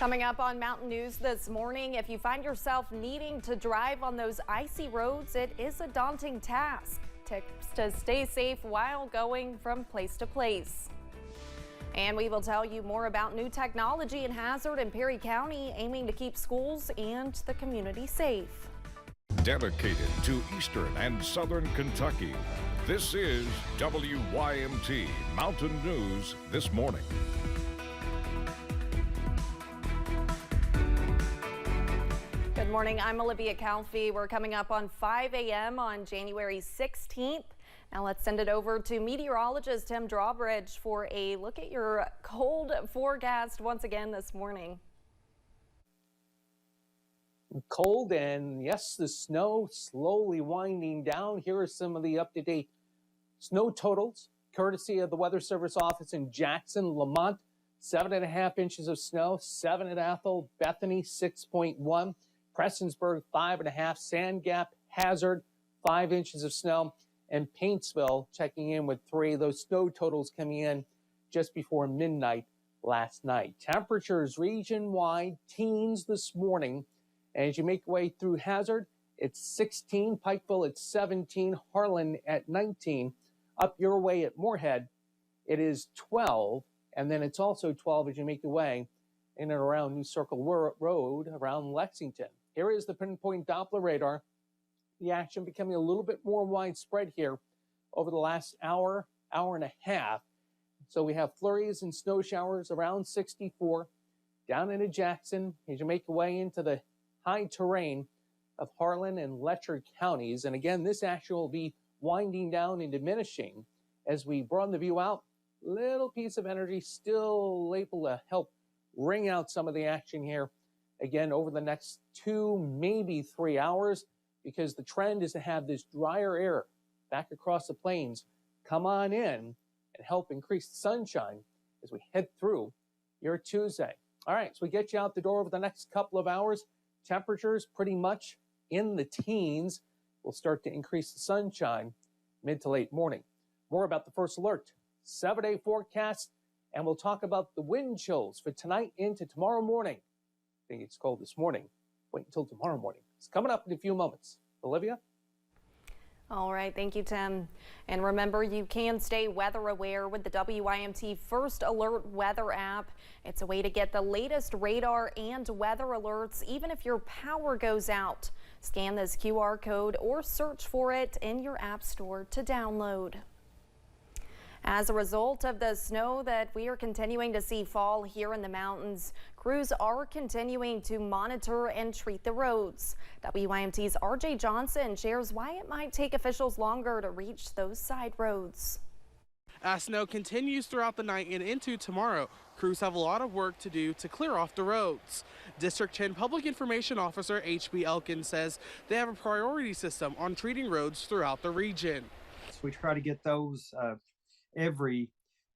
Coming up on Mountain News this morning, if you find yourself needing to drive on those icy roads, it is a daunting task. Tips to stay safe while going from place to place. And we will tell you more about new technology in Hazard and Perry County, aiming to keep schools and the community safe. Dedicated to Eastern and Southern Kentucky, this is WYMT Mountain News this morning. Good morning, I'm Olivia Calfee. We're coming up on 5 a.m. on January 16th. Now let's send it over to meteorologist Tim Drawbridge for a look at your cold forecast once again this morning. Cold, and yes, the snow slowly winding down. Here are some of the up-to-date snow totals, courtesy of the Weather Service office in Jackson, Lamont. 7.5 inches of snow, 7 at Athol, Bethany 6.1, Prestonsburg 5.5, Sand Gap, Hazard 5 inches of snow, and Paintsville checking in with 3. Those snow totals coming in just before midnight last night. Temperatures region-wide, teens this morning. As you make your way through Hazard, it's 16, Pikeville at 17, Harlan at 19. Up your way at Moorhead, it is 12, and then it's also 12 as you make your way in and around New Circle Road around Lexington. Here is the pinpoint Doppler radar. The action becoming a little bit more widespread here over the last hour, hour and a half. So we have flurries and snow showers around 64 down into Jackson as you make your way into the high terrain of Harlan and Letcher counties. And again, this action will be winding down and diminishing as we broaden the view out. Little piece of energy still able to help ring out some of the action here again over the next 2, maybe 3 hours, because the trend is to have this drier air back across the plains come on in and help increase the sunshine as we head through your Tuesday. All right, so we get you out the door over the next couple of hours. Temperatures pretty much in the teens. We'll start to increase the sunshine mid to late morning. More about the first alert, 7-day forecast, and we'll talk about the wind chills for tonight into tomorrow morning. I think it's cold this morning. Wait until tomorrow morning. It's coming up in a few moments. Olivia? All right, thank you, Tim. And remember, you can stay weather aware with the WYMT First Alert weather app. It's a way to get the latest radar and weather alerts, even if your power goes out. Scan this QR code or search for it in your app store to download. As a result of the snow that we are continuing to see fall here in the mountains, crews are continuing to monitor and treat the roads. WYMT's RJ Johnson shares why it might take officials longer to reach those side roads. As snow continues throughout the night and into tomorrow, crews have a lot of work to do to clear off the roads. District 10 Public Information Officer H.B. Elkin says they have a priority system on treating roads throughout the region. We try to get those every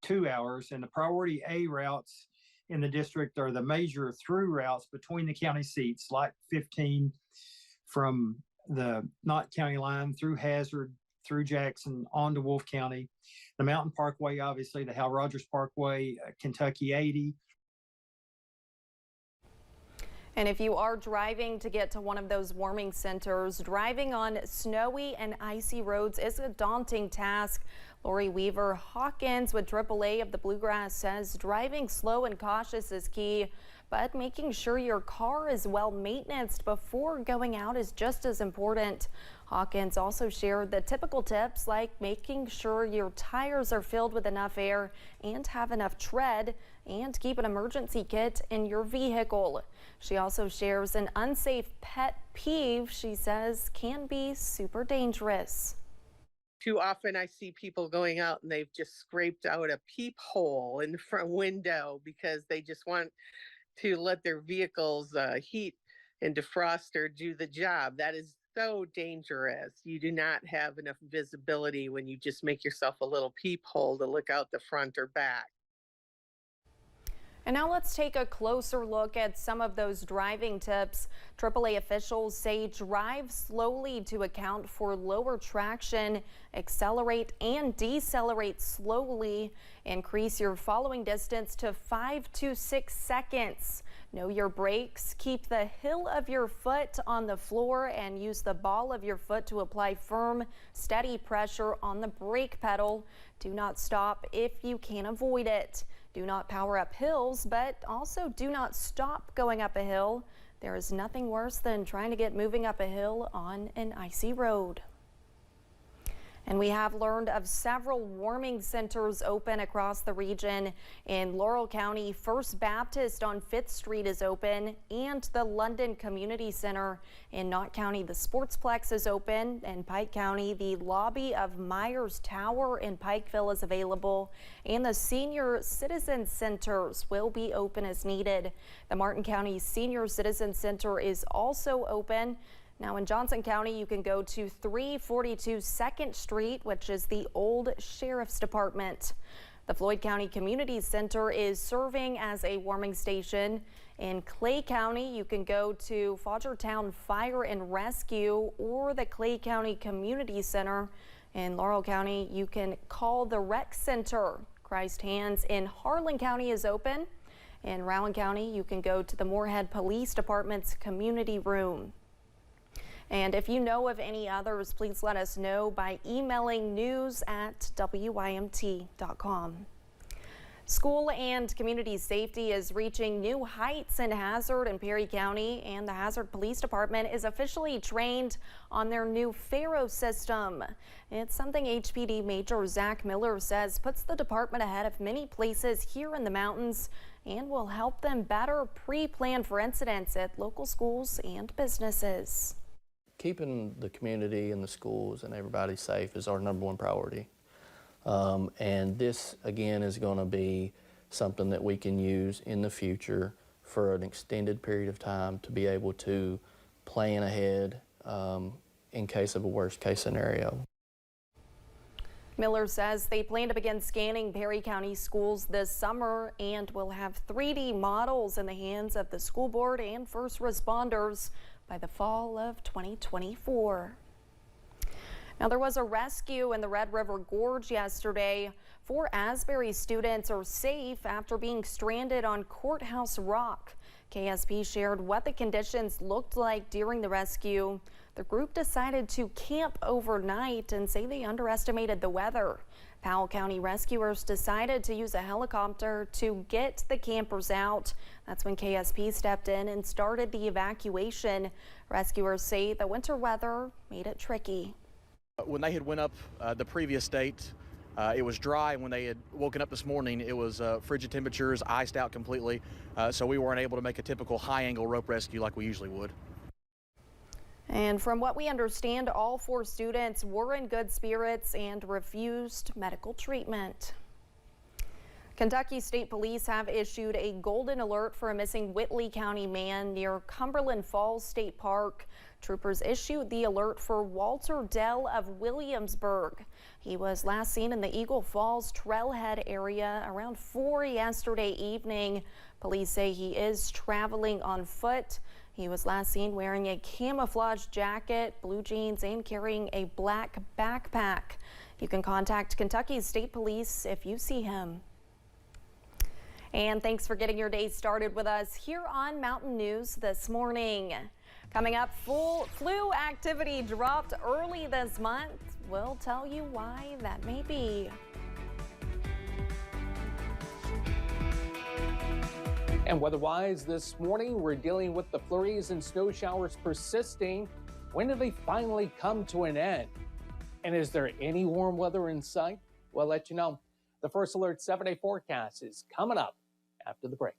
2 hours, and the priority A routes in the district are the major through routes between the county seats, like 15 from the Knott County line through Hazard, through Jackson, on to Wolfe County. The Mountain Parkway, obviously, the Hal Rogers Parkway, Kentucky 80. And if you are driving to get to one of those warming centers, driving on snowy and icy roads is a daunting task. Lori Weaver Hawkins with AAA of the Bluegrass says driving slow and cautious is key, but making sure your car is well maintained before going out is just as important. Hawkins also shared the typical tips like making sure your tires are filled with enough air and have enough tread, and keep an emergency kit in your vehicle. She also shares an unsafe pet peeve she says can be super dangerous. Too often I see people going out and they've just scraped out a peephole in the front window because they just want to let their vehicles heat and defrost or do the job. That is so dangerous. You do not have enough visibility when you just make yourself a little peephole to look out the front or back. And now let's take a closer look at some of those driving tips. AAA officials say drive slowly to account for lower traction, accelerate and decelerate slowly, increase your following distance to 5 to 6 seconds. Know your brakes, keep the heel of your foot on the floor and use the ball of your foot to apply firm, steady pressure on the brake pedal. Do not stop if you can avoid it. Do not power up hills, but also do not stop going up a hill. There is nothing worse than trying to get moving up a hill on an icy road. And we have learned of several warming centers open across the region. In Laurel County, First Baptist on 5th Street is open, and the London Community Center. In Knott County, the Sportsplex is open. In Pike County, the lobby of Myers Tower in Pikeville is available, and the Senior Citizen Centers will be open as needed. The Martin County Senior Citizen Center is also open. Now in Johnson County, you can go to 342 2nd Street, which is the old Sheriff's Department. The Floyd County Community Center is serving as a warming station. In Clay County, you can go to Fodgertown Fire and Rescue or the Clay County Community Center. In Laurel County, you can call the Rec Center. Christ Hands in Harlan County is open. In Rowan County, you can go to the Moorhead Police Department's community room. And if you know of any others, please let us know by emailing news@wymt.com. School and community safety is reaching new heights in Hazard and Perry County, and the Hazard Police Department is officially trained on their new Pharaoh system. It's something HPD Major Zach Miller says puts the department ahead of many places here in the mountains and will help them better pre-plan for incidents at local schools and businesses. Keeping the community and the schools and everybody safe is our #1 priority. And this, again, is going to be something that we can use in the future for an extended period of time to be able to plan ahead in case of a worst case scenario. Miller says they plan to begin scanning Perry County schools this summer and will have 3D models in the hands of the school board and first responders by the fall of 2024. Now, there was a rescue in the Red River Gorge yesterday. 4 Asbury students are safe after being stranded on Courthouse Rock. KSP shared what the conditions looked like during the rescue. The group decided to camp overnight and say they underestimated the weather. Powell County rescuers decided to use a helicopter to get the campers out. That's when KSP stepped in and started the evacuation. Rescuers say the winter weather made it tricky. When they had went up the previous date, it was dry, and when they had woken up this morning, it was frigid temperatures, iced out completely, so we weren't able to make a typical high-angle rope rescue like we usually would. And from what we understand, all 4 students were in good spirits and refused medical treatment. Kentucky State Police have issued a golden alert for a missing Whitley County man near Cumberland Falls State Park. Troopers issued the alert for Walter Dell of Williamsburg. He was last seen in the Eagle Falls Trailhead area around 4 yesterday evening. Police say he is traveling on foot. He was last seen wearing a camouflage jacket, blue jeans, and carrying a black backpack. You can contact Kentucky State Police if you see him. And thanks for getting your day started with us here on Mountain News this morning. Coming up, full flu activity dropped early this month. We'll tell you why that may be. And weather-wise this morning, we're dealing with the flurries and snow showers persisting. When do they finally come to an end? And is there any warm weather in sight? We'll let you know. The First Alert 7-day forecast is coming up after the break.